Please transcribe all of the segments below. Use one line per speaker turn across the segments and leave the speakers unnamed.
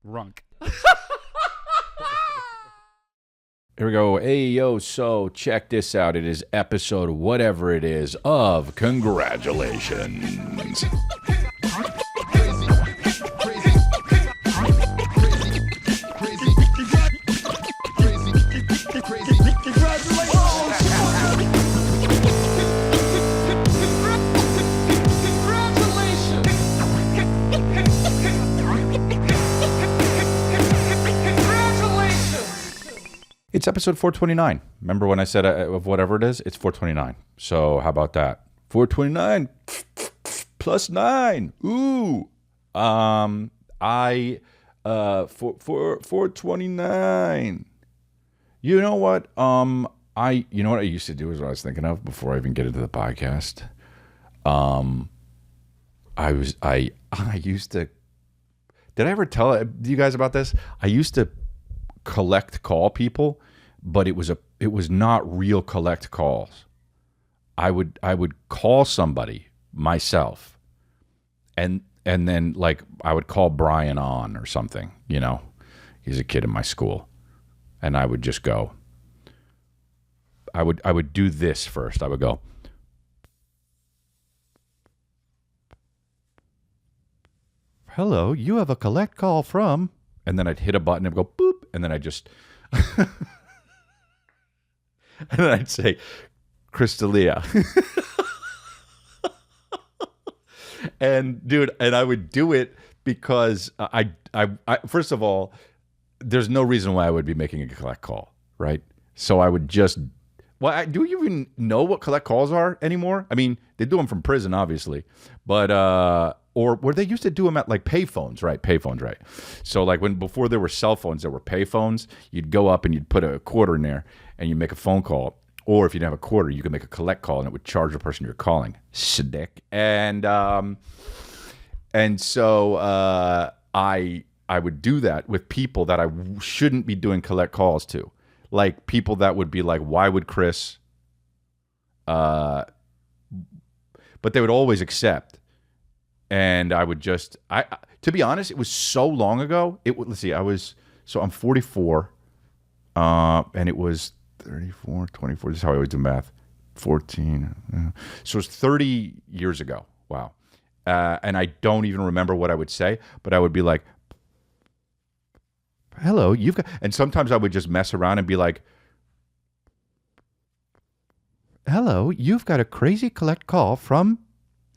Runk.
Here we go. Hey, yo, so check this out. It is episode whatever it is of Congratulations. It's episode 429. Remember when I said of whatever it is? It's 429. So how about that? 429 plus 9. Ooh. For 429. You know what? You know what I used to do is what I was thinking of before I even get into the podcast. I used to. Did I ever tell you guys about this? I used to call people, but it was not real collect calls. I would call somebody myself, and then like I would call Brian on or something. You know, he's a kid in my school, and I would just go. I would do this first. I would go, "Hello, you have a collect call from," and then I'd hit a button and go boop. And then I just, and then I'd say, Crystalia. And dude, and I would do it because I first of all, there's no reason why I would be making a collect call, right? So I would just, do you even know what collect calls are anymore? I mean, they do them from prison, obviously, but, or where they used to do them at like payphones, right? Payphones, right? So like before there were cell phones, there were payphones. You'd go up and you'd put a quarter in there and you make a phone call. Or if you didn't have a quarter, you could make a collect call and it would charge the person you're calling. Sick. And so I would do that with people that I shouldn't be doing collect calls to, like people that would be like, why would Chris? But they would always accept. And I would just, to be honest, it was so long ago. Let's see, I'm 44, and it was 34, 24. This is how I always do math. 14. So it was 30 years ago. Wow. And I don't even remember what I would say, but I would be like, hello, you've got, and sometimes I would just mess around and be like, hello, you've got a crazy collect call from,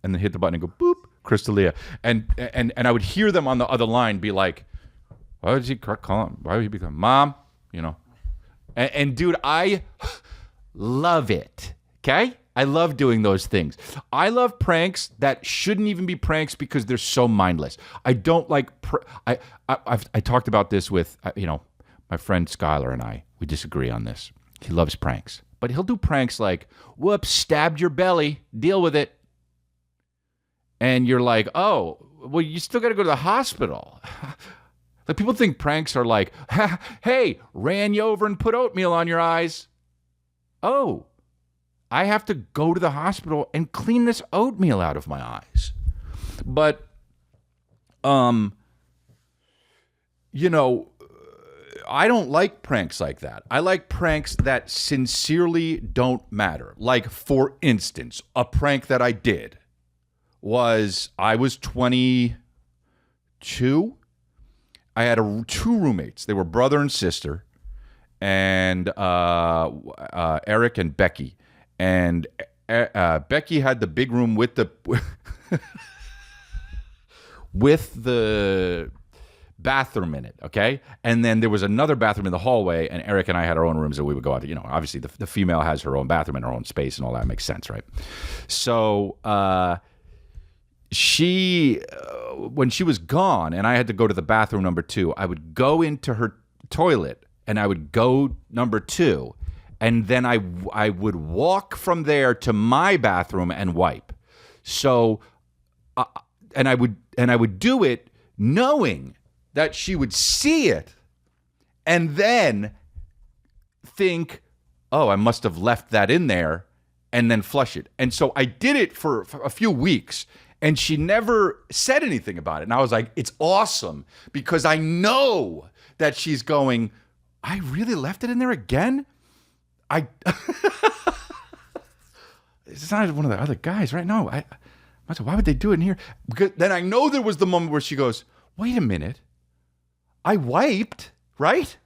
and then hit the button and go, boop. Crystalia, and I would hear them on the other line be like, "Why would he call him? Why would he be calling Mom?" You know, and dude, I love it. Okay, I love doing those things. I love pranks that shouldn't even be pranks because they're so mindless. I don't like. I talked about this with my friend Skylar and I. We disagree on this. He loves pranks, but he'll do pranks like, "Whoops, stabbed your belly. Deal with it." And you're like, oh, well, you still got to go to the hospital. Like people think pranks are like, hey, ran you over and put oatmeal on your eyes. Oh, I have to go to the hospital and clean this oatmeal out of my eyes. But, I don't like pranks like that. I like pranks that sincerely don't matter. Like, for instance, a prank that I did. I was 22. I had two roommates. They were brother and sister, and Eric and Becky. And Becky had the big room with the with the bathroom in it. Okay, and then there was another bathroom in the hallway, and Eric and I had our own rooms that we would go out to. Obviously the female has her own bathroom and her own space, and all that makes sense, right? So. She, when she was gone and I had to go to the bathroom number 2, I would go into her toilet and I would go number 2, and then I would walk from there to my bathroom and wipe. So, and I would do it knowing that she would see it, and then think, oh, I must have left that in there, and then flush it. And so I did it for a few weeks. And she never said anything about it. And I was like, it's awesome because I know that she's going, I really left it in there again? It's not one of the other guys, right? No, I said, why would they do it in here? Because then I know there was the moment where she goes, wait a minute. I wiped, right?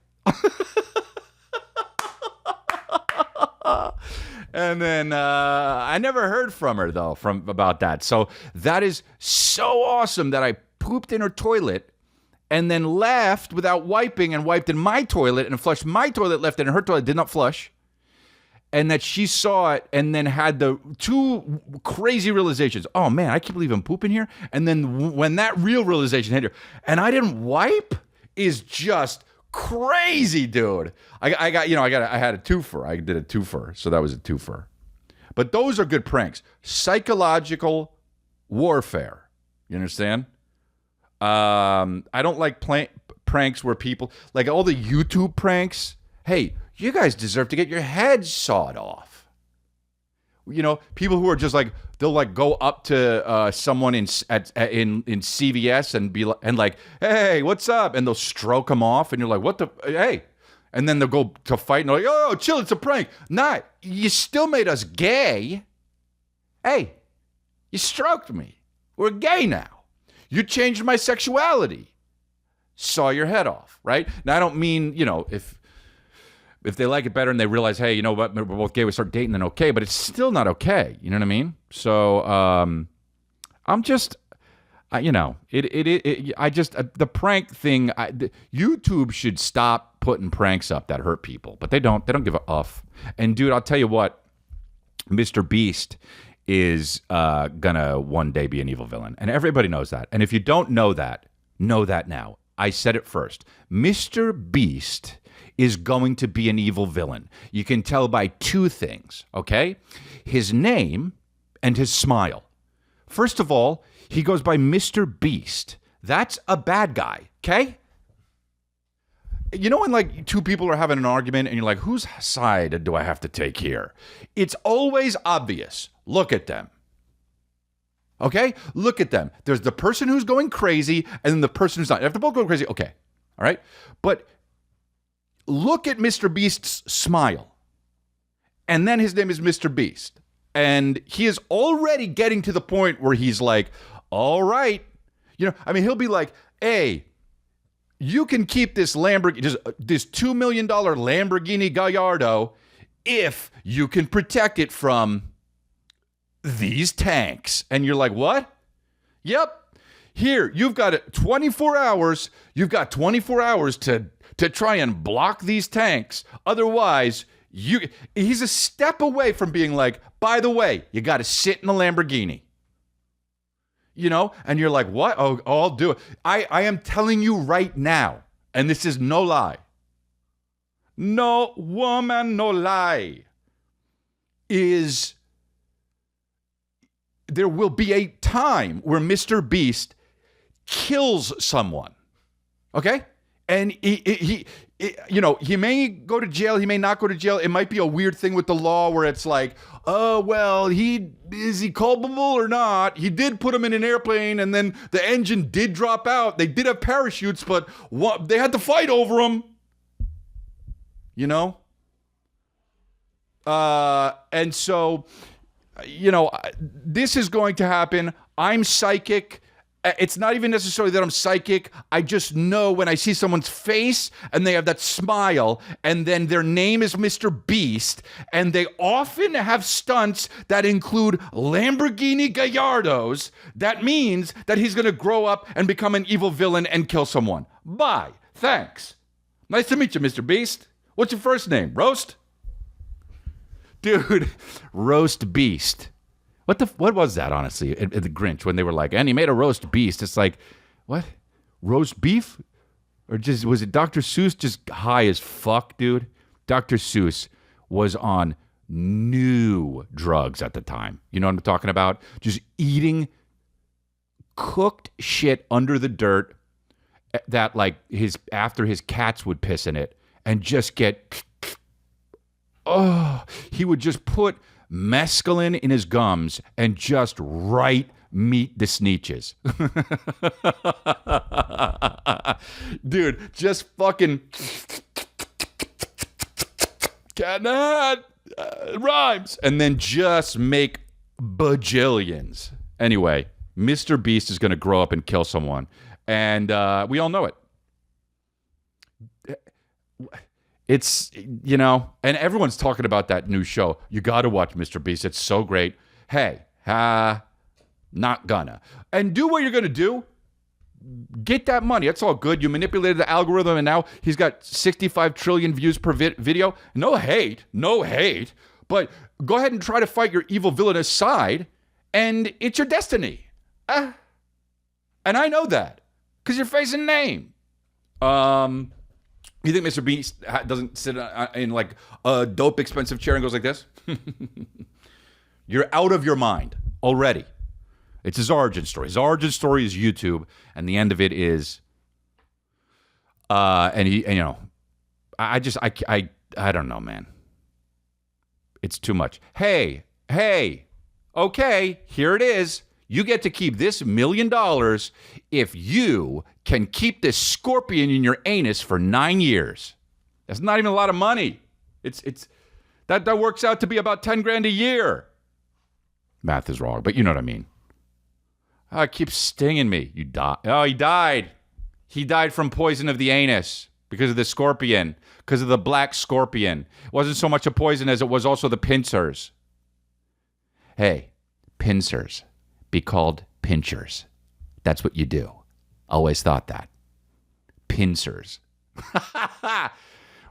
And then I never heard from her, though, about that. So that is so awesome that I pooped in her toilet and then left without wiping and wiped in my toilet and flushed my toilet, left it in her toilet, did not flush. And that she saw it and then had the two crazy realizations. Oh, man, I can't believe I'm pooping here. And then when that real realization hit her, and I didn't wipe, is just crazy, dude. I had a twofer. I did a twofer, so that was a twofer. But those are good pranks. Psychological warfare. You understand? I don't like pranks where people, like all the YouTube pranks. Hey, you guys deserve to get your heads sawed off. You know, people who are just like, they'll like go up to someone in CVS and be like, hey, what's up? And they'll stroke them off, and you're like, what the, hey? And then they'll go to fight, and they're like, oh, chill, it's a prank. Nah, you still made us gay. Hey, you stroked me. We're gay now. You changed my sexuality. Saw your head off, right? Now, I don't mean, you know, if they like it better and they realize, hey, you know what, we're both gay, we start dating, then okay, but it's still not okay. You know what I mean? So I'm just, the prank thing, YouTube should stop putting pranks up that hurt people, but they don't give a uff. And dude, I'll tell you what, Mr. Beast is gonna one day be an evil villain, and everybody knows that. And if you don't know that now. I said it first. Mr. Beast is going to be an evil villain. You can tell by two things, okay? His name and his smile. First of all, he goes by Mr. Beast. That's a bad guy, okay? You know when like two people are having an argument and you're like, whose side do I have to take here? It's always obvious. Look at them. Okay? Look at them. There's the person who's going crazy and then the person who's not. If they're both going crazy, okay. All right? But look at Mr. Beast's smile. And then his name is Mr. Beast. And he is already getting to the point where he's like, all right. You know, I mean, he'll be like, hey, you can keep this Lamborghini, this $2 million Lamborghini Gallardo if you can protect it from these tanks. And you're like, what? Yep. Here, you've got 24 hours. You've got 24 hours to try and block these tanks. Otherwise, he's a step away from being like, by the way, you got to sit in a Lamborghini. You know? And you're like, what? Oh, I'll do it. I am telling you right now, and this is no lie. No woman, no lie. There will be a time where Mr. Beast kills someone. Okay? And he may go to jail, he may not go to jail. It might be a weird thing with the law where it's like, oh, well, is he culpable or not? He did put him in an airplane and then the engine did drop out. They did have parachutes, but they had to fight over him. You know? And so, this is going to happen. I'm psychic. It's not even necessarily that I'm psychic. I just know when I see someone's face and they have that smile and then their name is Mr. Beast and they often have stunts that include Lamborghini Gallardos, that means that he's going to grow up and become an evil villain and kill someone. Bye. Thanks. Nice to meet you, Mr. Beast. What's your first name? Roast? Dude, Roast Beast. What was that, honestly, at the Grinch, when they were like, and he made a roast beast? It's like, what? Roast beef? Or just, was it Dr. Seuss just high as fuck, dude? Dr. Seuss was on new drugs at the time. You know what I'm talking about? Just eating cooked shit under the dirt that, like, after his cats would piss in it and just get, he would just put mescaline in his gums and just write meet the Sneetches. Dude, just fucking cat rhymes, and then just make bajillions. Anyway, Mr. Beast is going to grow up and kill someone, and we all know it. It's, you know, and everyone's talking about that new show. You got to watch Mr. Beast. It's so great. Hey, not gonna. And do what you're going to do. Get that money. That's all good. You manipulated the algorithm, and now he's got 65 trillion views per video. No hate. But go ahead and try to fight your evil villainous side, and it's your destiny. And I know that because you're facing name. You think Mr. Beast doesn't sit in like a dope expensive chair and goes like this? You're out of your mind already. It's his origin story. His origin story is YouTube, and the end of it is, and you know, I don't know, man. It's too much. Hey, okay, here it is. You get to keep this $1 million if you can keep this scorpion in your anus for 9 years. That's not even a lot of money. That works out to be about 10 grand a year. Math is wrong, but you know what I mean. Oh, it keeps stinging me. You die. Oh, he died. He died from poison of the anus because of the scorpion, because of the black scorpion. It wasn't so much a poison as it was also the pincers. Hey, pincers. Be called pinchers. That's what you do. Always thought that. Pincers.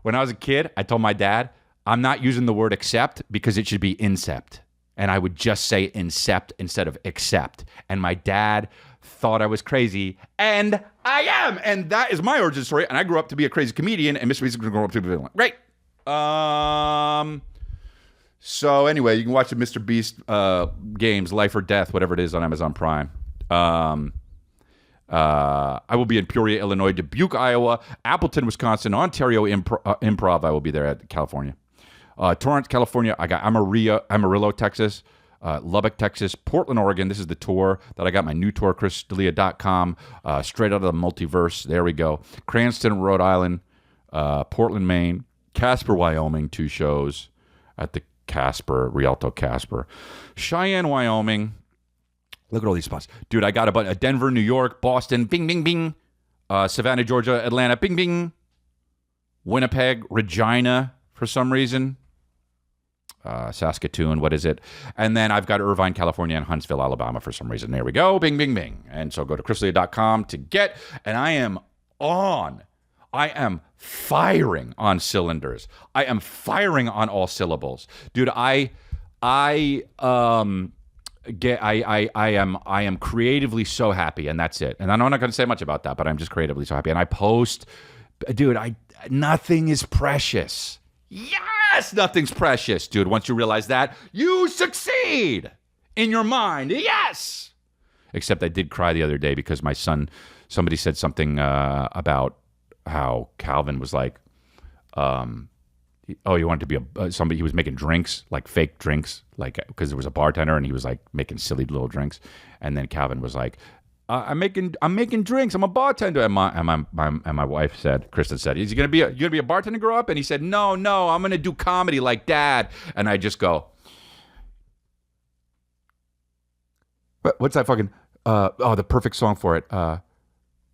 When I was a kid, I told my dad, I'm not using the word accept because it should be incept. And I would just say incept instead of accept. And my dad thought I was crazy, and I am. And that is my origin story. And I grew up to be a crazy comedian, and Mr. Beast is going to grow up to be a villain. Great. So anyway, you can watch the Mr. Beast games, Life or Death, whatever it is, on Amazon Prime. I will be in Peoria, Illinois, Dubuque, Iowa, Appleton, Wisconsin, Ontario Improv. I will be there at California. Torrance, California. I got Amarillo, Texas, Lubbock, Texas, Portland, Oregon. This is the tour that I got my new tour, chrisdelia.com, straight out of the multiverse. There we go. Cranston, Rhode Island, Portland, Maine, Casper, Wyoming, 2 shows at the Rialto Casper. Cheyenne, Wyoming. Look at all these spots. Dude, I got a bunch. Denver, New York, Boston, bing, bing, bing. Savannah, Georgia, Atlanta, bing, bing. Winnipeg, Regina, for some reason. Saskatoon, what is it? And then I've got Irvine, California, and Huntsville, Alabama, for some reason. There we go. Bing, bing, bing. And so go to chrisdelia.com to get. And I am firing on cylinders. I am firing on all syllables. Dude, I am creatively so happy, and that's it. And I'm not going to say much about that, but I'm just creatively so happy. And I post, dude, nothing is precious. Yes, nothing's precious, dude. Once you realize that, you succeed in your mind. Yes. Except I did cry the other day because my son, somebody said something about how Calvin was like, he wanted to be somebody. He was making drinks, like fake drinks, like because there was a bartender and he was like making silly little drinks. And then Calvin was like, "I'm making drinks. I'm a bartender." And my wife said, Kristen said, "Is he gonna be a bartender grow up?" And he said, "No, I'm gonna do comedy like Dad." And I just go, "What's that fucking? The perfect song for it."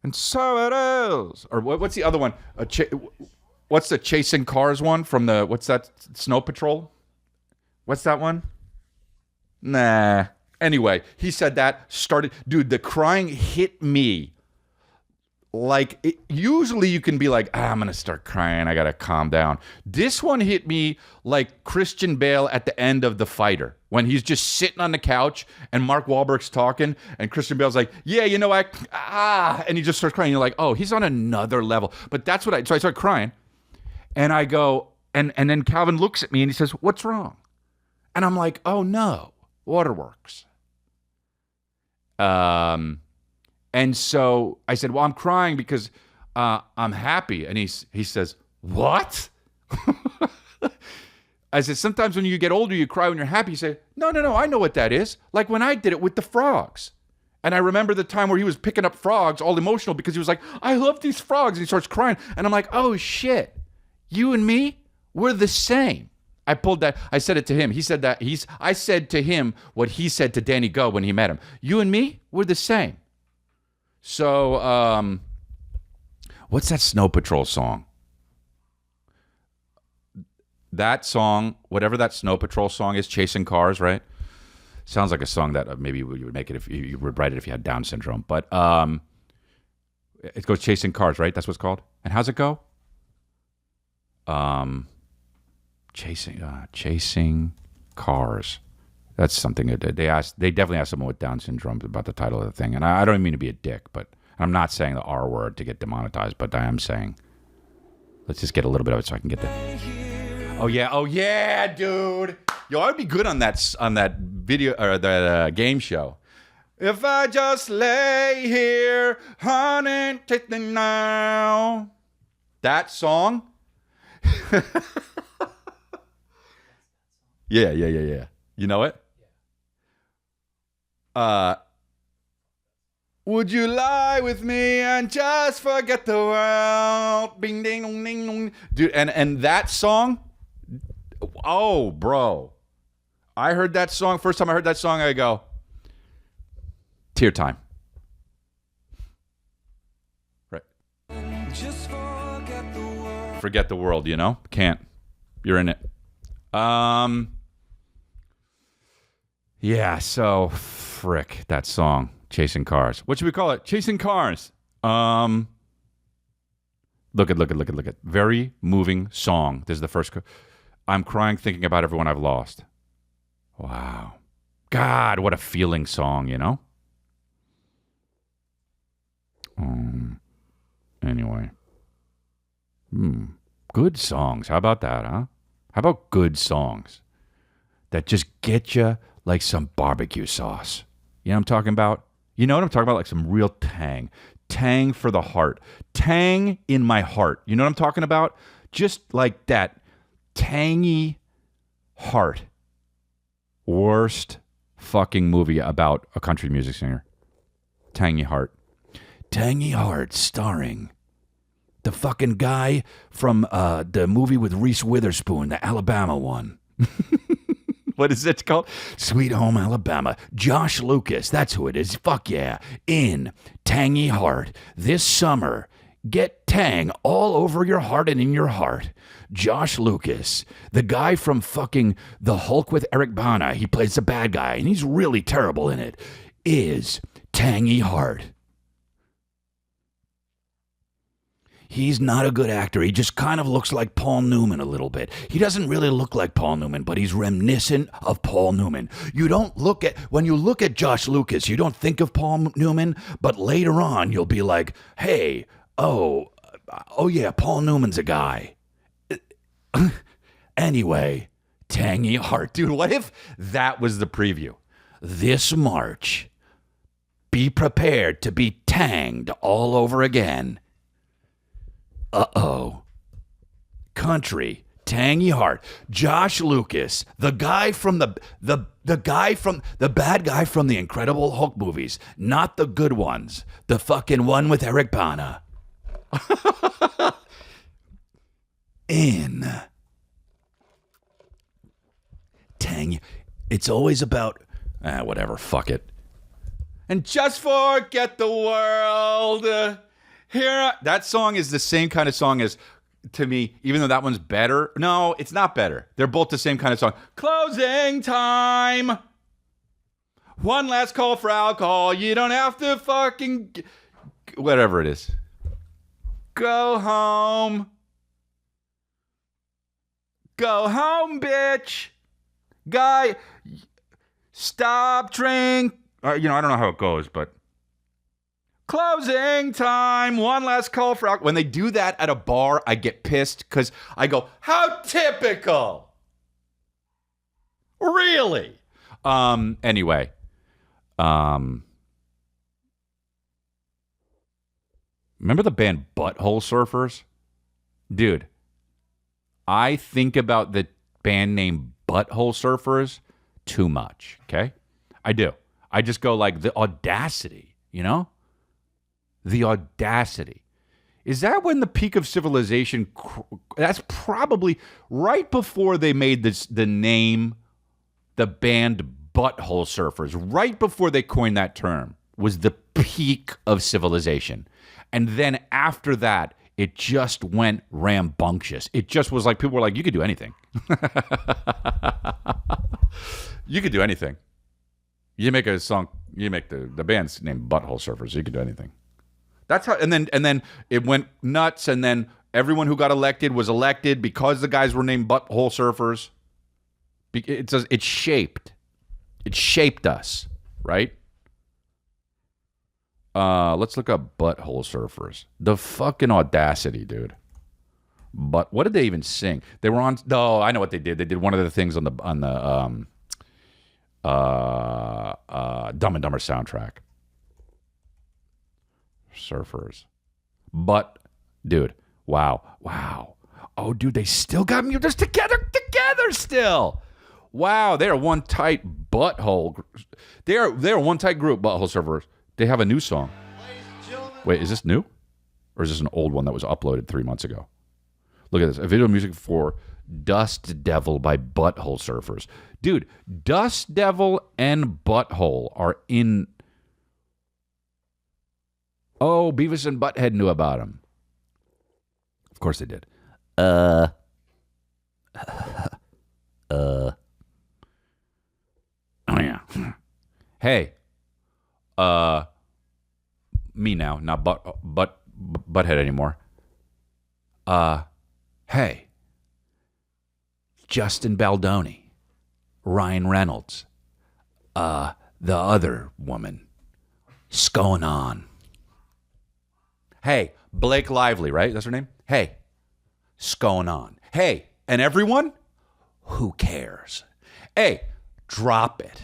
And so it is. Or what's the other one? What's the Chasing Cars one from the, what's that, Snow Patrol? What's that one? Nah. Anyway, he said that, dude, the crying hit me. Like, usually you can be like, I'm going to start crying. I got to calm down. This one hit me like Christian Bale at the end of The Fighter, when he's just sitting on the couch and Mark Wahlberg's talking and Christian Bale's like, yeah, you know, and he just starts crying. You're like, oh, he's on another level. But that's so I start crying and I go, and then Calvin looks at me and he says, "What's wrong?" And I'm like, oh no, waterworks. And so I said, well, I'm crying because I'm happy. And he says, what? I said, sometimes when you get older, you cry when you're happy. You say, no, I know what that is. Like when I did it with the frogs. And I remember the time where he was picking up frogs, all emotional, because he was like, I love these frogs. And he starts crying. And I'm like, oh, shit. You and me, we're the same. I pulled that. I said it to him. He said that. I said to him what he said to Danny Go when he met him. You and me, we're the same. So, what's that Snow Patrol song? That song, whatever that Snow Patrol song is, Chasing Cars, right? Sounds like a song that maybe you would make it if you would write it if you had Down syndrome. But it goes Chasing Cars, right? That's what it's called. And how's it go? Chasing Cars. That's something that they asked. They definitely asked someone with Down syndrome about the title of the thing. And I don't mean to be a dick, but I'm not saying the R word to get demonetized, but I am saying, let's just get a little bit of it so I can get the. Oh yeah, dude. Yo, I'd be good on that video or that game show. If I just lay here, honey, take me now. That song. Yeah. You know it? Would you lie with me and just forget the world? Bing, ding, dong, ding, dong. Dude, and that song. Oh, bro. I heard that song. First time I heard that song, I go, tear time. Right. Just forget the world, you know? Can't. You're in it. Yeah, so frick, that song, Chasing Cars. What should we call it? Chasing Cars. Look at. Very moving song. This is the first. I'm crying thinking about everyone I've lost. Wow. God, what a feeling song, you know? Anyway. Good songs. How about that, huh? How about good songs that just get you like some barbecue sauce? You know what I'm talking about? You know what I'm talking about? Like some real tang. Tang for the heart. Tang in my heart. You know what I'm talking about? Just like that tangy heart. Worst fucking movie about a country music singer. Tangy Heart. Tangy Heart starring the fucking guy from the movie with Reese Witherspoon, the Alabama one. What is it called? Sweet Home Alabama. Josh Lucas, that's who it is. Fuck yeah. In Tangy Heart this summer. Get Tang all over your heart and in your heart. Josh Lucas, the guy from fucking The Hulk with Eric Bana, he plays the bad guy, and he's really terrible in it, is Tangy Heart. He's not a good actor. He just kind of looks like Paul Newman a little bit. He doesn't really look like Paul Newman, but he's reminiscent of Paul Newman. When you look at Josh Lucas, you don't think of Paul Newman, but later on you'll be like, hey, oh yeah, Paul Newman's a guy. Anyway, Tangy Heart. Dude, what if that was the preview? This March, be prepared to be tanged all over again. Uh-oh. Country, Tangy Heart, Josh Lucas, the guy from the bad guy from the Incredible Hulk movies, not the good ones, the fucking one with Eric Bana. In Tang, it's always about whatever, fuck it. And just forget the world. That song is the same kind of song as, to me, even though that one's better. No, it's not better. They're both the same kind of song. Closing time. One last call for alcohol. You don't have to fucking whatever it is. Go home. Go home, bitch. Guy, stop drink. I don't know how it goes, but closing time. One last call for alcohol. When they do that at a bar, I get pissed because I go, how typical. Really? Anyway. Remember the band Butthole Surfers? Dude, I think about the band name Butthole Surfers too much, okay? I do. I just go like, the audacity, you know? The audacity. Is that when the peak of civilization? That's probably right before they made the name, the band Butthole Surfers. Right before they coined that term was the peak of civilization. And then after that, it just went rambunctious. It just was like, people were like, you could do anything. You could do anything. You make a song, you make the band's named Butthole Surfers, you could do anything. That's how, and then it went nuts, and then everyone who got elected was elected because the guys were named Butthole Surfers. It shaped us, right? Let's look up Butthole Surfers. The fucking audacity, dude. But what did they even sing? They were on. No, I know what they did. They did one of the things on the Dumb and Dumber soundtrack. Surfers. But, dude, wow. Oh, dude, they still got me. They're together still. Wow, they're one tight butthole. They're one tight group, Butthole Surfers. They have a new song. Wait, is this new? Or is this an old one that was uploaded 3 months ago? Look at this. A video music for Dust Devil by Butthole Surfers. Dude, Dust Devil and Butthole are in... Oh, Beavis and Butthead knew about him. Of course they did. Oh, yeah. Hey. Me now, not Butthead anymore. Hey. Justin Baldoni. Ryan Reynolds. The other woman. What's going on? Hey, Blake Lively, right? That's her name? Hey, what's going on? Hey, and everyone? Who cares? Hey, drop it.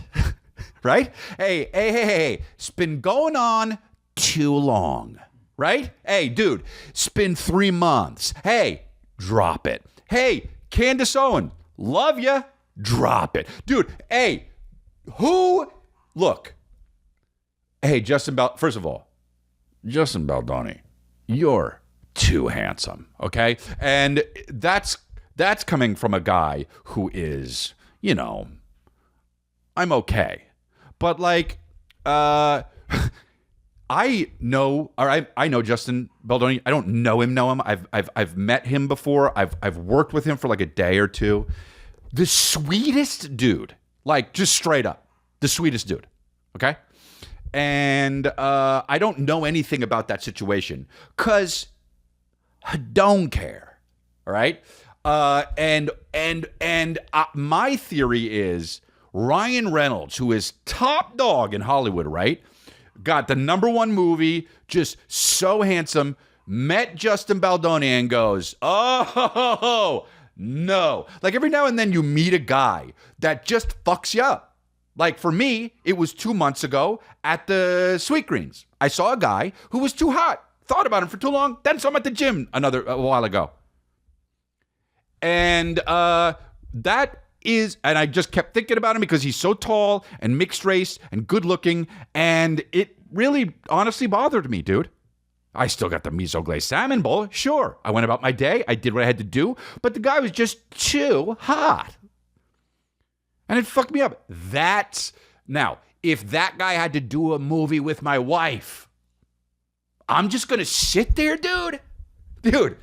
Right? Hey, it's been going on too long. Right? Hey, dude, it's been 3 months. Hey, drop it. Hey, Candace Owen, love ya. Drop it. Dude, hey, look. Hey, first of all, Justin Baldoni, you're too handsome, okay? And that's coming from a guy who is, I'm okay. But like, I know Justin Baldoni. I don't know him. I've met him before. I've worked with him for like a day or two. The sweetest dude, like just straight up, the sweetest dude. Okay. And I don't know anything about that situation because I don't care. All right. And my theory is Ryan Reynolds, who is top dog in Hollywood, right? Got the #1 movie, just so handsome, met Justin Baldoni and goes, oh, no. Like every now and then you meet a guy that just fucks you up. Like for me, it was 2 months ago at the Sweet Greens. I saw a guy who was too hot. Thought about him for too long. Then saw him at the gym a while ago. And and I just kept thinking about him because he's so tall and mixed race and good looking. And it really honestly bothered me, dude. I still got the miso glazed salmon bowl. Sure. I went about my day. I did what I had to do. But the guy was just too hot. And it fucked me up. Now, if that guy had to do a movie with my wife, I'm just going to sit there, dude. Dude,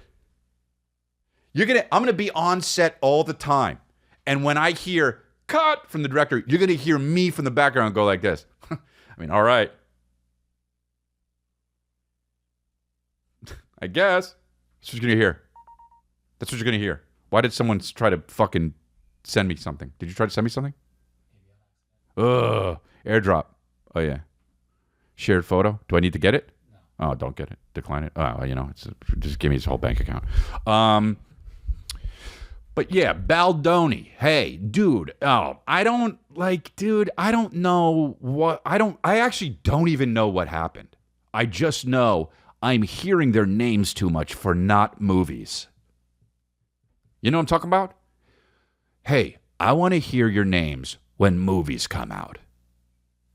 I'm going to be on set all the time. And when I hear cut from the director, you're going to hear me from the background go like this. I mean, all right. I guess. That's what you're going to hear. That's what you're going to hear. Why did someone try to fucking send me something? Did you try to send me something? Ugh. Airdrop. Oh, yeah. Shared photo. Do I need to get it? No. Oh, don't get it. Decline it. Oh, just give me his whole bank account. But yeah, Baldoni. Hey, dude. Oh, I don't know what. I actually don't even know what happened. I just know I'm hearing their names too much for not movies. You know what I'm talking about? Hey, I want to hear your names when movies come out.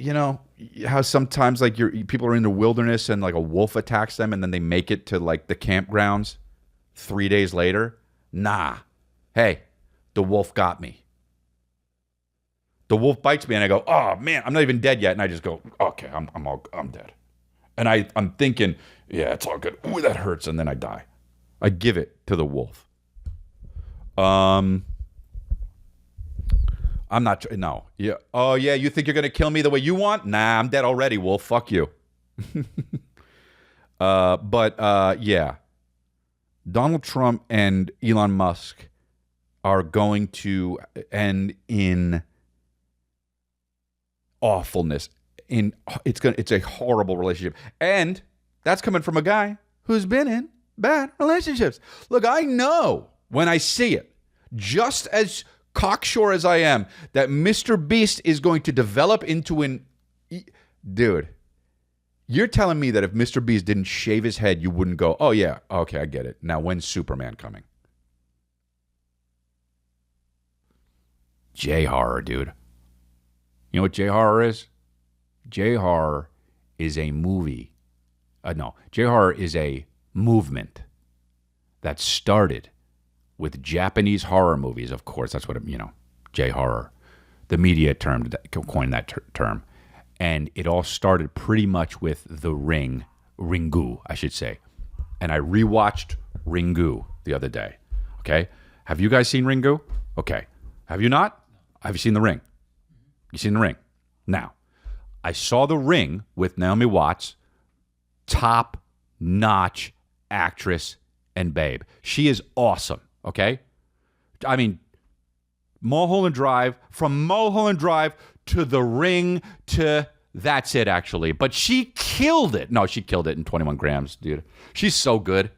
you know how sometimes like people are in the wilderness and like a wolf attacks them and then they make it to like the campgrounds 3 days later? Nah. Hey, the wolf got me. The wolf bites me and I go, oh man, I'm not even dead yet. And I just go, okay, I'm dead. And I'm thinking, yeah, it's all good. Ooh, that hurts. And then I die. I give it to the wolf. I'm not, no. Yeah. Oh yeah, you think you're going to kill me the way you want? Nah, I'm dead already, wolf. Fuck you. Yeah. Donald Trump and Elon Musk are going to end in awfulness. It's a horrible relationship. And that's coming from a guy who's been in bad relationships. Look, I know when I see it, just as cocksure as I am, that Mr. Beast is going to develop into an... Dude, you're telling me that if Mr. Beast didn't shave his head, you wouldn't go, oh yeah, okay, I get it. Now when's Superman coming? J-horror, dude. You know what J-horror is? J-horror is a movie. J-horror is a movement that started with Japanese horror movies, of course. That's what, J-horror. The media coined that term. And it all started pretty much with The Ringu, I should say. And I rewatched Ringu the other day. Okay? Have you guys seen Ringu? Okay. Have you not? Have you seen The Ring? You seen The Ring? Now, I saw The Ring with Naomi Watts, top-notch actress and babe. She is awesome, okay? I mean, Mulholland Drive, from Mulholland Drive to The Ring to... That's it, actually. But she killed it. No, she killed it in 21 Grams, dude. She's so good.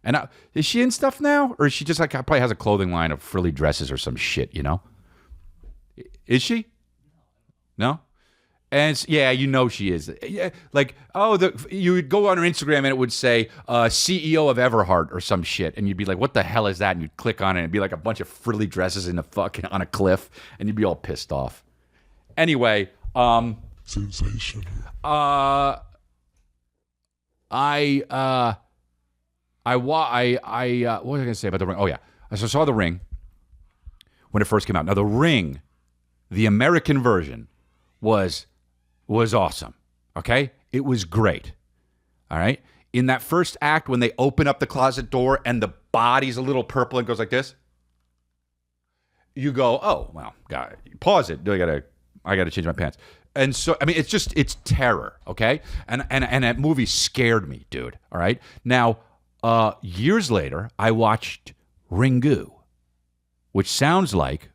And is she in stuff now? Or is she just like, probably has a clothing line of frilly dresses or some shit, you know? Is she? No? And yeah, you know she is. Yeah, like, you would go on her Instagram and it would say CEO of Everhart or some shit, and you'd be like, "What the hell is that?" And you'd click on it, and it'd be like a bunch of frilly dresses in on a cliff, and you'd be all pissed off. Anyway,
sensational.
What was I gonna say about The Ring? Oh yeah, I saw The Ring when it first came out. Now The Ring, the American version, was awesome. Okay? It was great. All right? In that first act, when they open up the closet door and the body's a little purple and goes like this, you go, oh, well, God, pause it. I gotta change my pants. And so, I mean, it's terror, okay? And that movie scared me, dude. All right? Now, years later, I watched Ringu, which sounds like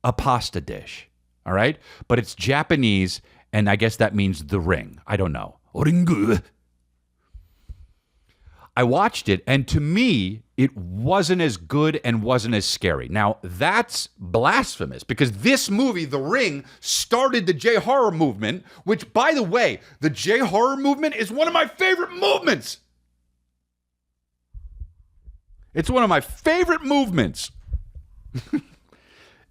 a pasta dish. All right? But it's Japanese, and I guess that means the ring. I don't know. Ringu. I watched it, and to me, it wasn't as good and wasn't as scary. Now, that's blasphemous, because this movie, The Ring, started the J-horror movement, which, by the way, the J-horror movement is one of my favorite movements. It's one of my favorite movements.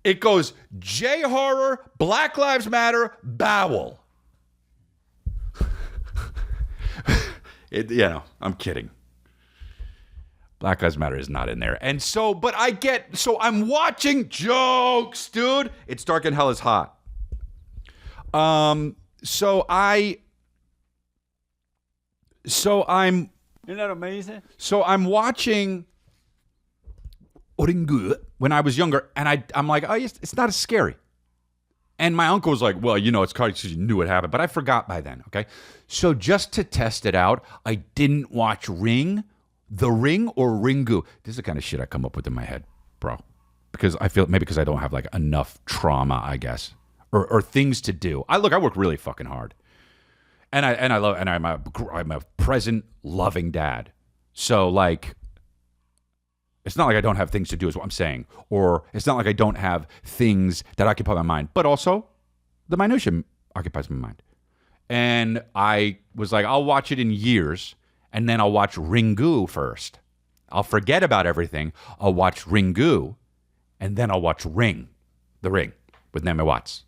It goes J-horror, Black Lives Matter, bowel. I'm kidding. Black Lives Matter is not in there. And so I'm watching jokes, dude. It's dark and hell is hot. Isn't
that amazing?
So I'm watching Ringu when I was younger, and I'm like, oh, it's not as scary. And my uncle was like, well, it's because you knew what happened, but I forgot by then, okay? So just to test it out, I didn't watch The Ring or Ringu. This is the kind of shit I come up with in my head, bro. Because I feel, maybe because I don't have like enough trauma, I guess, or things to do. I work really fucking hard. And I'm a present, loving dad. So like, it's not like I don't have things to do, is what I'm saying. Or it's not like I don't have things that occupy my mind. But also, the minutia occupies my mind. And I was like, I'll watch it in years, and then I'll watch Ringu first. I'll forget about everything. I'll watch Ringu, and then I'll watch The Ring, with Naomi Watts.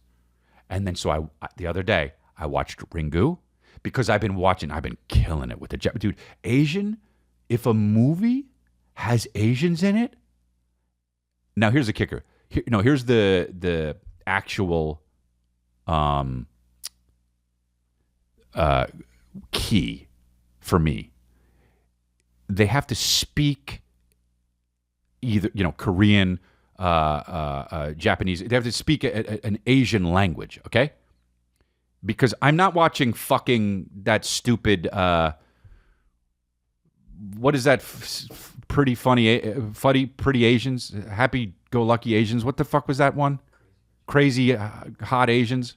And then so the other day I watched Ringu because I've been killing it with the dude. Asian, if a movie has Asians in it, now here's the kicker. Here's the actual key for me. They have to speak either Korean, Japanese. They have to speak an Asian language, okay? Because I'm not watching fucking that stupid. What is that? Pretty Asians, happy-go-lucky Asians. What the fuck was that one? Crazy hot Asians,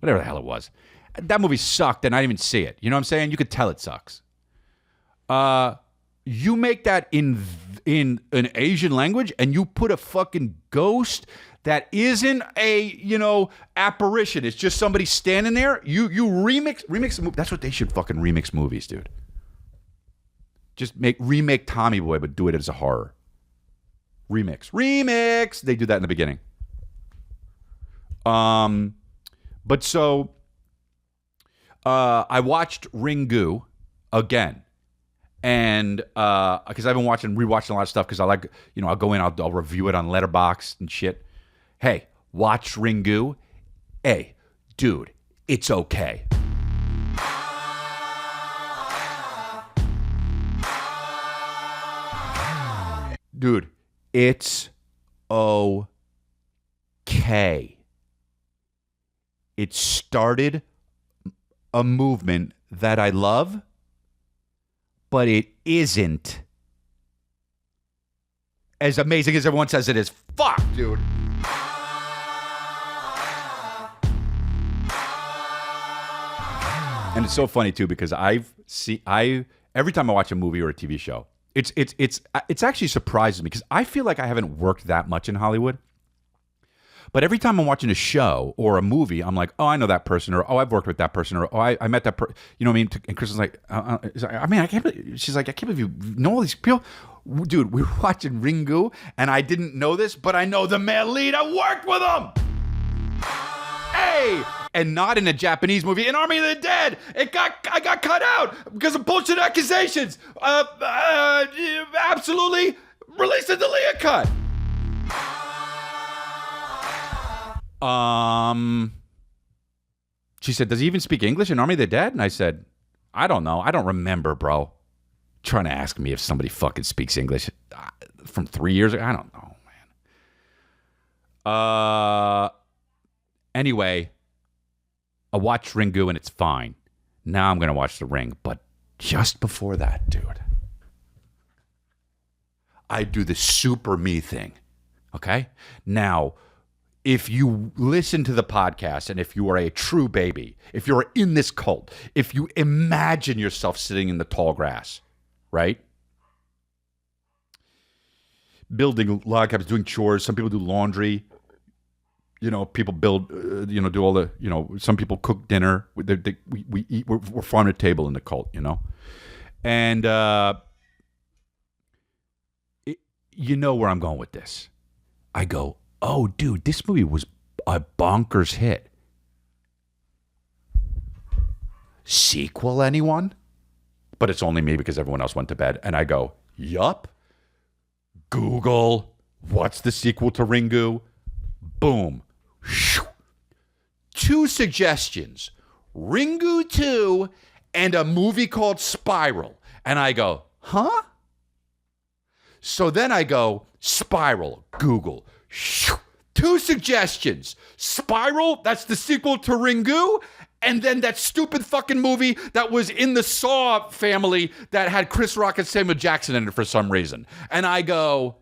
whatever the hell it was. That movie sucked, and I didn't even see it. You know what I'm saying? You could tell it sucks. You make that in an Asian language, and you put a fucking ghost that isn't a apparition. It's just somebody standing there. You remix the movie. That's what they should fucking remix movies, dude. Just remake Tommy Boy, but do it as a horror. Remix. They do that in the beginning. But so I watched Ringu again. And because I've been rewatching a lot of stuff because I like, I'll go in, I'll review it on Letterboxd and shit. Hey, watch Ringu. Hey, dude, it's okay. Dude, it's okay. It started a movement that I love, but it isn't as amazing as everyone says it is. Fuck, dude. And it's so funny too because every time I watch a movie or a TV show, it's actually surprises me because I feel like I haven't worked that much in Hollywood. But every time I'm watching a show or a movie, I'm like, oh, I know that person, or oh, I've worked with that person, or oh, I met that person. You know what I mean? And Chris is like, I can't believe, she's like, I can't believe you know all these people. Dude, we were watching Ringu, and I didn't know this, but I know the male lead. I worked with him. Hey! And not in a Japanese movie, in Army of the Dead. I got cut out because of bullshit accusations. Absolutely release the Dalia cut. She said, does he even speak English in Army of the Dead? And I said, I don't know. I don't remember, bro. Trying to ask me if somebody fucking speaks English from 3 years ago. I don't know, man. Anyway, I watched Ringu and it's fine. Now I'm going to watch The Ring. But just before that, dude, I do the super me thing. Okay? Now, if you listen to the podcast and if you are a true baby, if you're in this cult, if you imagine yourself sitting in the tall grass, right? Building log cabins, doing chores. Some people do laundry. People build, do all the, some people cook dinner. We eat, we're farm to table in the cult, And you know where I'm going with this. I go, oh, dude, this movie was a bonkers hit. Sequel, anyone? But it's only me because everyone else went to bed. And I go, yup. Google, what's the sequel to Ringu? Boom. 2 suggestions. Ringu 2 and a movie called Spiral. And I go, huh? So then I go, Spiral, Google. 2 suggestions. Spiral, that's the sequel to Ringu, and then that stupid fucking movie that was in the Saw family that had Chris Rock and Samuel Jackson in it for some reason. And I go,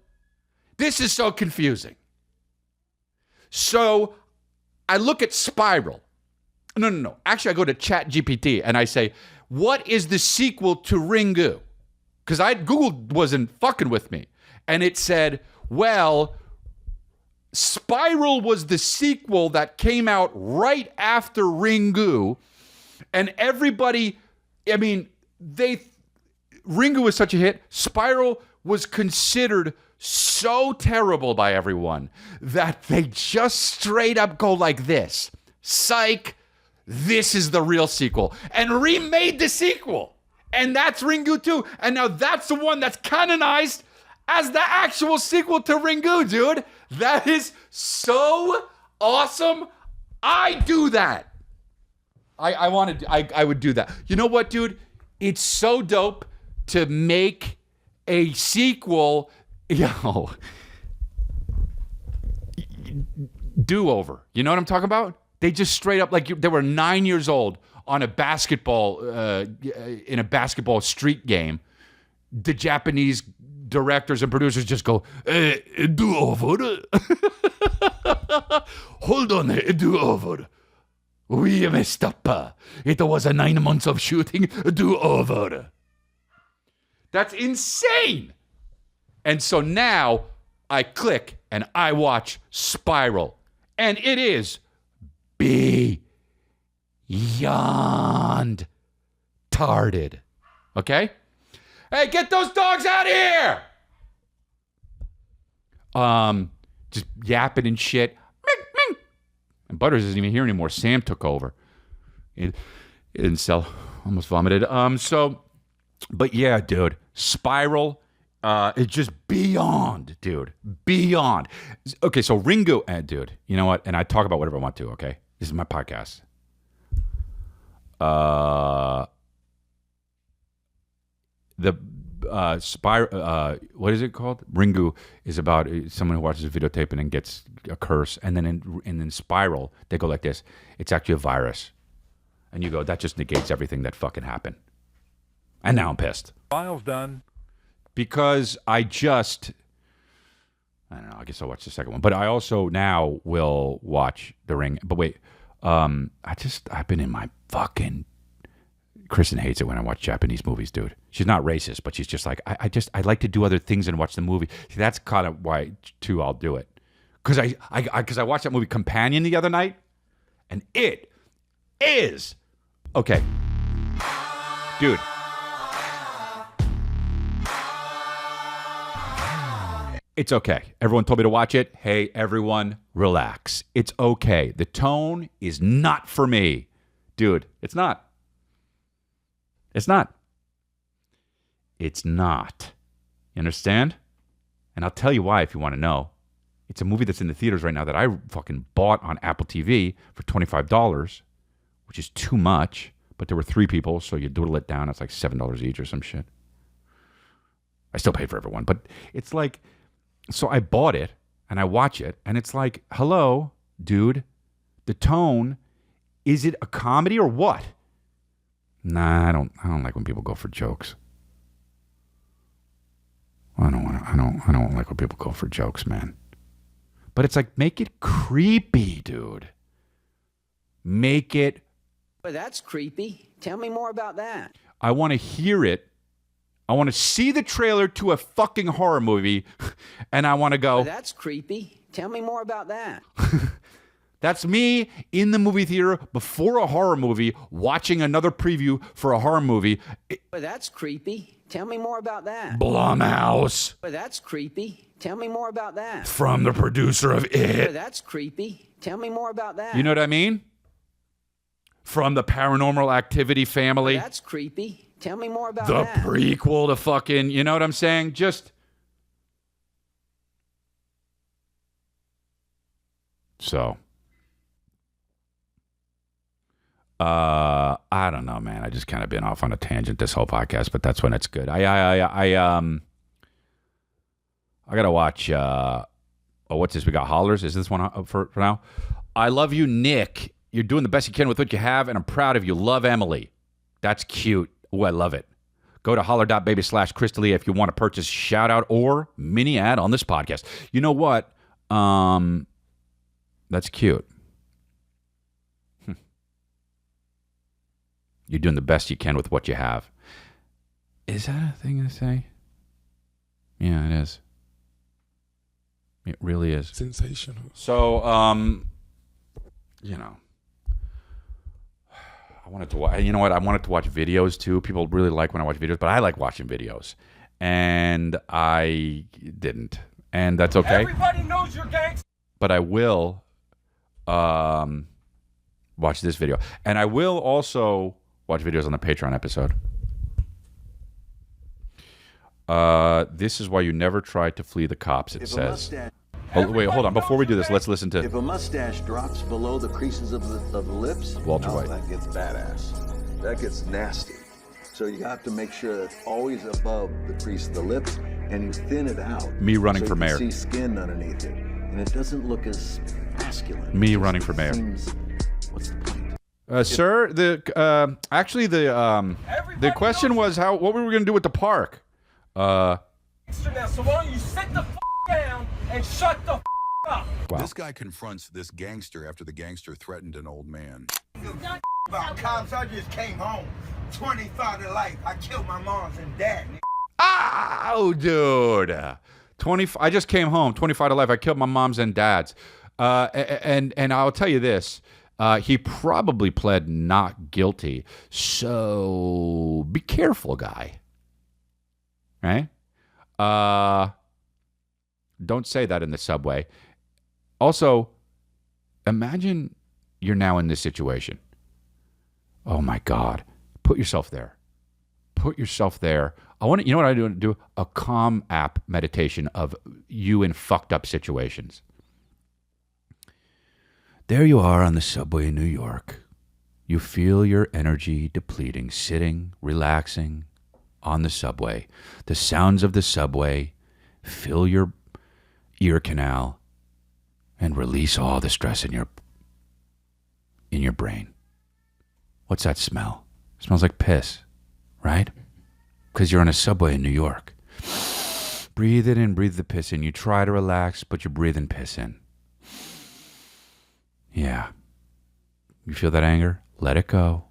this is so confusing. So I look at Spiral. No. Actually, I go to ChatGPT and I say, what is the sequel to Ringu? Because Google wasn't fucking with me. And it said, well, Spiral was the sequel that came out right after Ringu. And everybody, Ringu was such a hit. Spiral was considered so terrible by everyone that they just straight up go like this. psych, this is the real sequel. And remade the sequel. And that's Ringu 2. And now that's the one that's canonized as the actual sequel to Ringu, dude. That is so awesome. I do that. I would do that. You know what, dude? It's so dope to make a sequel, do-over. You know what I'm talking about? They just straight up, like, they were 9 years old on a basketball, in a basketball street game. The Japanese directors and producers just go, do-over? Hold on, do-over. We messed up. It was a 9 months of shooting, do-over. That's insane. And so now I click and I watch Spiral. And it is beyond tarded. Okay? Hey, get those dogs out of here! Just yapping and shit. And Butters isn't even here anymore. Sam took over. It didn't sell. Almost vomited. But yeah, dude. Spiral. It's just beyond, dude. Beyond. Okay, so Ringu, dude. You know what? And I talk about whatever I want to, okay? This is my podcast. What is it called? Ringu is about someone who watches a videotape and then gets a curse, and then in Spiral they go like this. It's actually a virus, and you go, that just negates everything that fucking happened. And now I'm pissed.
File's done.
Because I don't know. I guess I'll watch the second one, but I also now will watch The Ring. But wait, I've been in my fucking. Kristen hates it when I watch Japanese movies, dude. She's not racist, but she's just like, I like to do other things and watch the movie. See, that's kind of why, too, I'll do it. Because I watched that movie Companion the other night, and it is, okay, dude. It's okay. Everyone told me to watch it. Hey, everyone, relax. It's okay. The tone is not for me. Dude, it's not. It's not. It's not. You understand? And I'll tell you why if you want to know. It's a movie that's in the theaters right now that I fucking bought on Apple TV for $25, which is too much. But there were 3 people, so you doodle it down. It's like $7 each or some shit. I still pay for everyone. But it's like, so I bought it and I watch it. And it's like, hello, dude. The tone, is it a comedy or what? Nah, I don't like when people go for jokes. I don't like when people go for jokes, man. But it's like, make it creepy, dude. Make it.
Well, that's creepy. Tell me more about that.
I want to hear it. I want to see the trailer to a fucking horror movie, and I want to go.
Well, that's creepy. Tell me more about that.
That's me in the movie theater before a horror movie, watching another preview for a horror movie.
Well, that's creepy. Tell me more about that.
Blumhouse.
Well, that's creepy. Tell me more about that.
From the producer of
Well,
It.
that's creepy. Tell me more about that.
You know what I mean? From the Paranormal Activity family.
Well, that's creepy. Tell me more about
The
that.
prequel to fucking, you know what I'm saying? Just. So. I don't know, man. I just kind of been off on a tangent this whole podcast, but that's when it's good. I gotta watch. What's this? We got Hollers. Is this one for now? I love you, Nick. You're doing the best you can with what you have, and I'm proud of you. Love, Emily. That's cute. Oh, I love it. Go to holler.baby/Crystalia if you want to purchase shout out or mini ad on this podcast. You know what? That's cute. You're doing the best you can with what you have. Is that a thing to say? Yeah, it is. It really is.
Sensational.
So, you know, I wanted to watch, you know what? I wanted to watch videos too. People really like when I watch videos, but I like watching videos. And I didn't. And that's okay.
Everybody knows you're gangster.
But I will, watch this video. And I will also watch videos on the Patreon episode. This is why you never try to flee the cops, it says. Oh, wait, hold on. Before we do this, let's listen to...
If a mustache drops below the creases of the lips,
Walter White.
that gets badass. That gets nasty. So you have to make sure it's always above the crease of the lips, and you thin it out.
Me running
so
for mayor.
You can see skin underneath it, and it doesn't look as masculine.
Me running for mayor.
What's the point?
Sir, the question was what we were going to do with the park.
So why don't you sit the down and shut the up?
Wow.
This guy confronts this gangster after the gangster threatened an old man.
About cops, I just came home. 25 to life. I killed my moms and dad.
Oh, dude. 20. I just came home. 25 to life. I killed my moms and dads. And I'll tell you this. He probably pled not guilty. So be careful, guy. Right? Don't say that in the subway. Also, imagine you're now in this situation. Oh my God. Put yourself there. Put yourself there. You know what I do? A calm app meditation of you in fucked up situations. There you are on the subway in New York. You feel your energy depleting, sitting, relaxing on the subway. The sounds of the subway fill your ear canal and release all the stress in your brain. What's that smell? It smells like piss, right? Because you're on a subway in New York. Breathe it in, breathe the piss in. You try to relax, but you're breathing piss in. Yeah. You feel that anger? Let it go.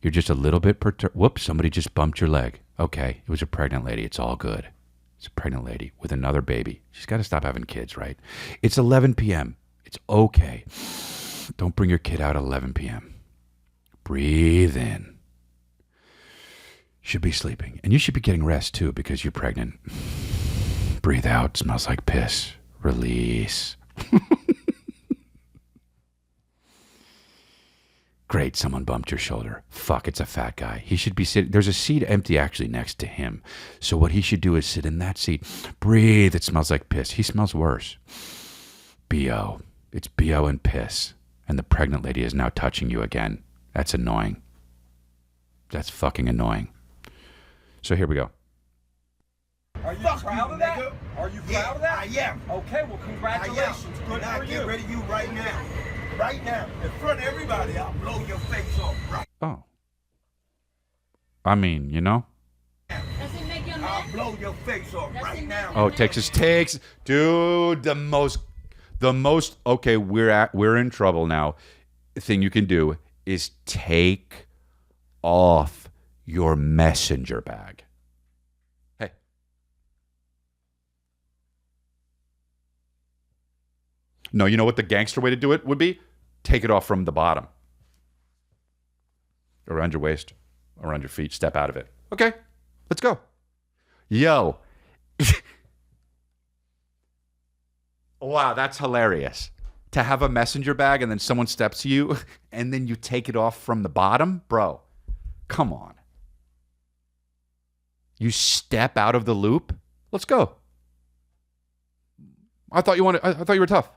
You're just a little bit perturbed. Whoops, somebody just bumped your leg. Okay, it was a pregnant lady. It's all good. It's a pregnant lady with another baby. She's got to stop having kids, right? It's 11 p.m. It's okay. Don't bring your kid out at 11 p.m. Breathe in. Should be sleeping. And you should be getting rest, too, because you're pregnant. Breathe out. Smells like piss. Release. Great, someone bumped your shoulder. Fuck, it's a fat guy. He should be sitting... There's a seat empty actually next to him. So what he should do is sit in that seat. Breathe. It smells like piss. He smells worse. B.O. It's B.O. and piss. And the pregnant lady is now touching you again. That's annoying. That's fucking annoying. So here we go.
Are you proud of that?
Nigga.
Are you proud of that?
I am.
Okay, well, congratulations. Good
and
for
I
you.
get rid of you right now. Right now. In front of everybody, I'll blow your face off. Right.
Oh. I mean, you know?
Does it make you
I'll
mad?
blow your face off right now.
Oh, Texas takes... Dude, the most... Okay, we're in trouble now. The thing you can do is take off your messenger bag. Hey. No, you know what the gangster way to do it would be? Take it off from the bottom. Around your waist, around your feet, step out of it. Okay, let's go. Yo. Wow, that's hilarious. To have a messenger bag and then someone steps to you and then you take it off from the bottom? Bro, come on. You step out of the loop? Let's go. I thought you were tough.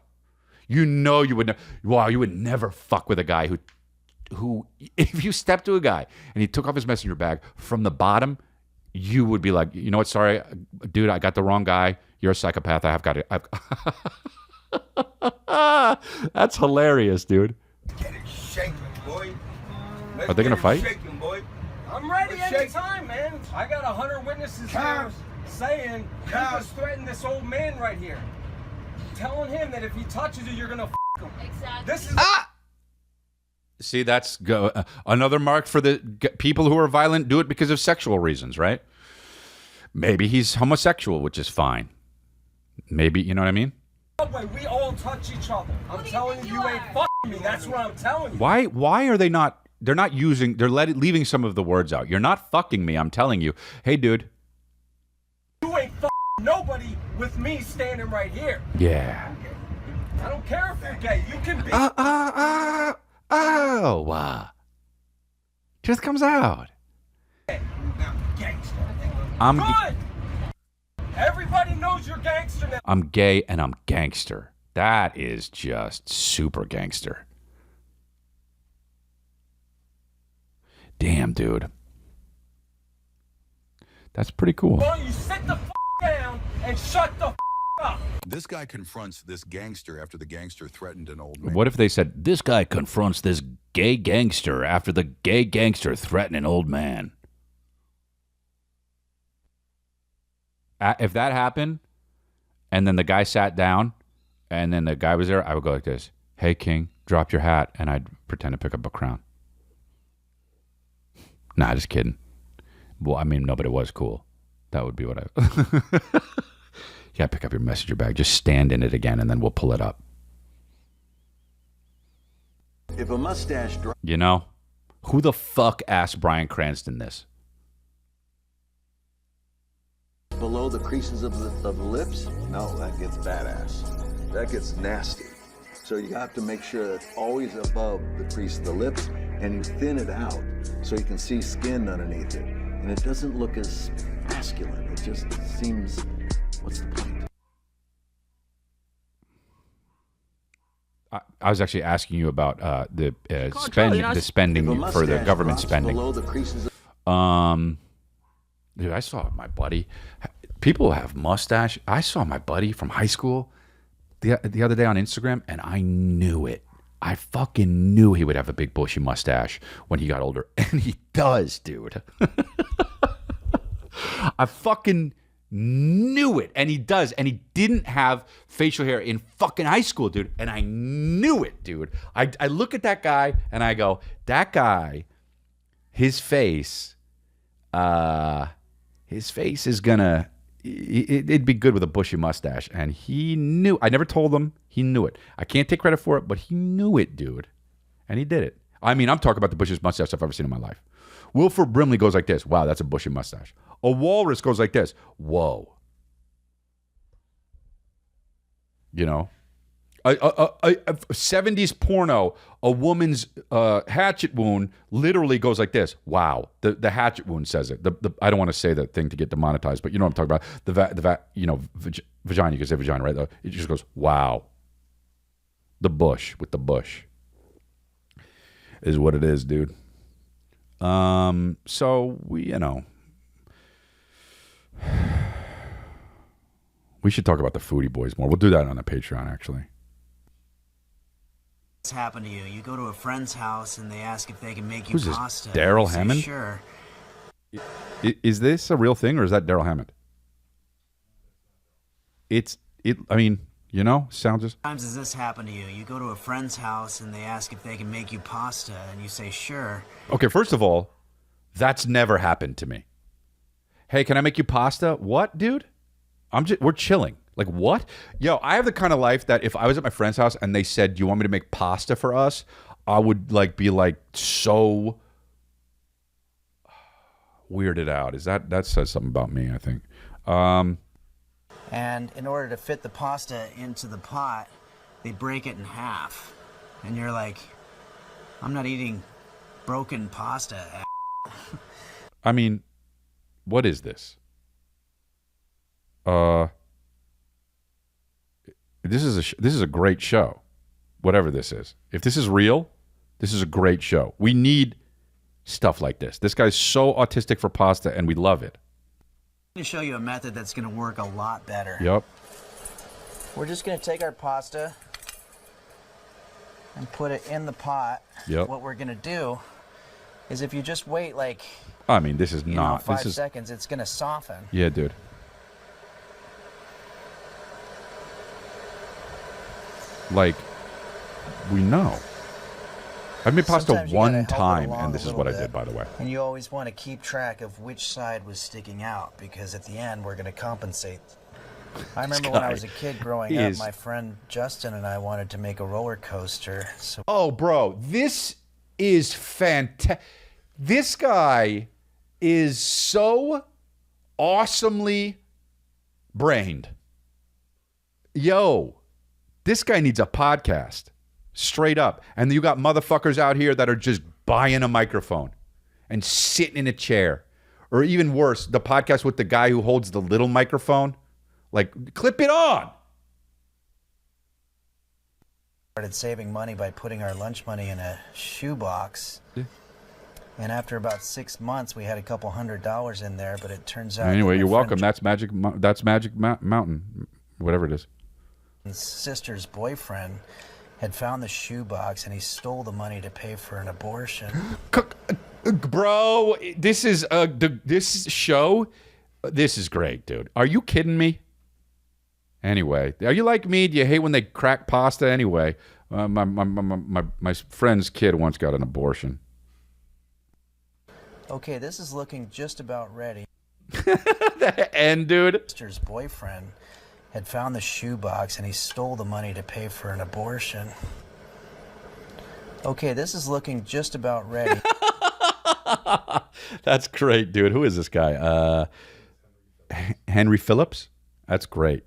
You know you would you would never fuck with a guy who if you step to a guy and he took off his messenger bag from the bottom, you would be like, you know what, sorry, dude, I got the wrong guy. You're a psychopath. That's hilarious, dude.
Get it shaking, boy.
Are they gonna fight?
Shaking, boy.
I'm ready
Shake.
anytime, man. I got 100 witnesses here
Cows.
saying you
Cows.
just threatened this old man right here. Telling him that if he touches you, you're going to f*** him.
Exactly.
This is...
See, that's another mark for the people who are violent do it because of sexual reasons, right? Maybe he's homosexual, which is fine. Maybe, you know what I mean?
We all touch each other. I'm
do you
telling
think
you,
you
you ain't
are?
f***ing me. That's what I'm telling you.
Why are they not, they're not using, they're leaving some of the words out. You're not fucking me, I'm telling you. Hey, dude.
You ain't f***ing nobody with me standing right here.
Yeah.
I don't care if you're gay. You can be.
Oh, truth comes out.
Gangster.
I'm
Good. Everybody knows you're gangster now.
I'm gay and I'm gangster. That is just super gangster. Damn, dude. That's pretty cool.
Why don't you sit the down and shut the up?
This guy confronts this gangster after the gangster threatened an old man.
What if they said, this guy confronts this gay gangster after the gay gangster threatened an old man? If that happened, and then the guy sat down, and then the guy was there, I would go like this. Hey, King, drop your hat. And I'd pretend to pick up a crown. Nah, just kidding. Well, I mean, no, but it was cool. That would be what I... Yeah, pick up your messenger bag. Just stand in it again, and then we'll pull it up.
If a mustache drops
You know? Who the fuck asked Bryan Cranston this?
below the creases of the lips, no, that gets badass. That gets nasty. So you have to make sure it's always above the crease of the lips, and you thin it out so you can see skin underneath it. And it doesn't look as masculine. It just seems, what's the point?
I was actually asking you about the spending
If a
for the
mustache
government
drops
spending.
below the creases of
Dude, I saw my buddy. People have mustache. I saw my buddy from high school the other day on Instagram, and I knew it. I fucking knew he would have a big bushy mustache when he got older, and he does, dude. I fucking knew it, and he does, and he didn't have facial hair in fucking high school, dude, and I knew it, dude. I look at that guy, and I go, that guy, his face is gonna, it'd be good with a bushy mustache, and he knew. I never told him. He knew it. I can't take credit for it, but he knew it, dude, and he did it. I mean, I'm talking about the bushiest mustache I've ever seen in my life. Wilford Brimley goes like this. Wow, that's a bushy mustache. A walrus goes like this. Whoa. You know? A 70s porno, a woman's hatchet wound literally goes like this. Wow. The hatchet wound says it. I don't want to say that thing to get demonetized, but you know what I'm talking about. Vagina, you can say vagina, right? It just goes, wow. The bush with the bush is what it is, dude. So we should talk about the Foodie Boys more. We'll do that on the Patreon, actually.
What's happened to you? You go to a friend's house and they ask if they can make you
Who's this,
pasta.
Daryl
You say,
Hammond?
Sure.
Is this a real thing, or is that Daryl Hammond? I mean, sounds just...
Times does this happen to you? You go to a friend's house and they ask if they can make you pasta, and you say sure.
Okay, first of all, that's never happened to me. Hey, can I make you pasta? What, dude? We're chilling. Like, what? Yo, I have the kind of life that if I was at my friend's house and they said, do you want me to make pasta for us? I would be so weirded out. That says something about me, I think.
And in order to fit the pasta into the pot, they break it in half. And you're like, I'm not eating broken pasta.
I mean, what is this? This is a great show. Whatever this is. If this is real, this is a great show. We need stuff like this. This guy's so autistic for pasta, and we love it.
I'm going to show you a method that's going to work a lot better.
Yep.
We're just going to take our pasta and put it in the pot.
Yep.
What we're going to do is if you just wait
I mean, this is not...
5
this is,
seconds, it's going to soften.
Yeah, dude. We know. I've made pasta
Sometimes you gotta
one
help it
time,
along
and
a
this is
little
what I
bit.
did, by the way.
And you always want to keep track of which side was sticking out, because at the end we're going to compensate. I remember when I was a kid growing up, my friend Justin and I wanted to make a roller coaster. So
Oh, bro, this is fantastic. This guy is so awesomely brained. Yo, this guy needs a podcast. Straight up. And you got motherfuckers out here that are just buying a microphone and sitting in a chair. Or even worse, the podcast with the guy who holds the little microphone. Like, clip it on.
Started saving money by putting our lunch money in a shoebox. Yeah. And after about 6 months, we had a couple $100 in there, but it turns out...
Anyway, you're welcome. That's Magic Mountain, whatever it is.
His sister's boyfriend had found the shoebox, and he stole the money to pay for an abortion.
Bro, this is this show. This is great, dude. Are you kidding me? Anyway, are you like me? Do you hate when they crack pasta? Anyway, my friend's kid once got an abortion.
Okay, this is looking just about ready.
The end, dude.
Sister's boyfriend had found the shoebox, and he stole the money to pay for an abortion. Okay, this is looking just about ready.
That's great, dude. Who is this guy? Henry Phillips? That's great.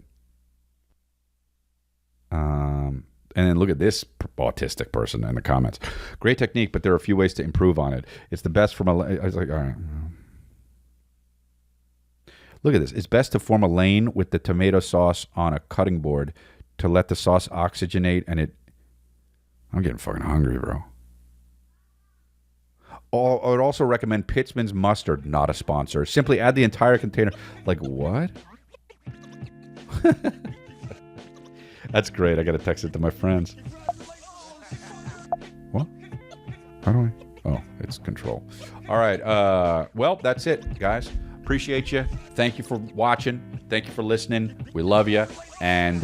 And then look at this autistic person in the comments. Great technique, but there are a few ways to improve on it. It's the best from a... I was like, all right. Look at this. It's best to form a lane with the tomato sauce on a cutting board to let the sauce oxygenate and it... I'm getting fucking hungry, bro. I would also recommend Pittsman's mustard, not a sponsor. Simply add the entire container. Like, what? That's great. I got to text it to my friends. What? How do I? Oh, it's control. All right. Well, that's it, guys. Appreciate you. Thank you for watching. Thank you for listening. We love you. And,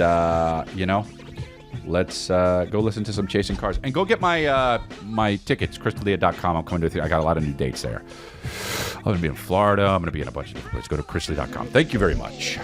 you know, let's go listen to some Chasing Cars. And go get my my tickets, crystalia.com. I'm coming to I got a lot of new dates there. I'm going to be in Florida. I'm going to be in a bunch of different places. Go to crystalia.com. Thank you very much.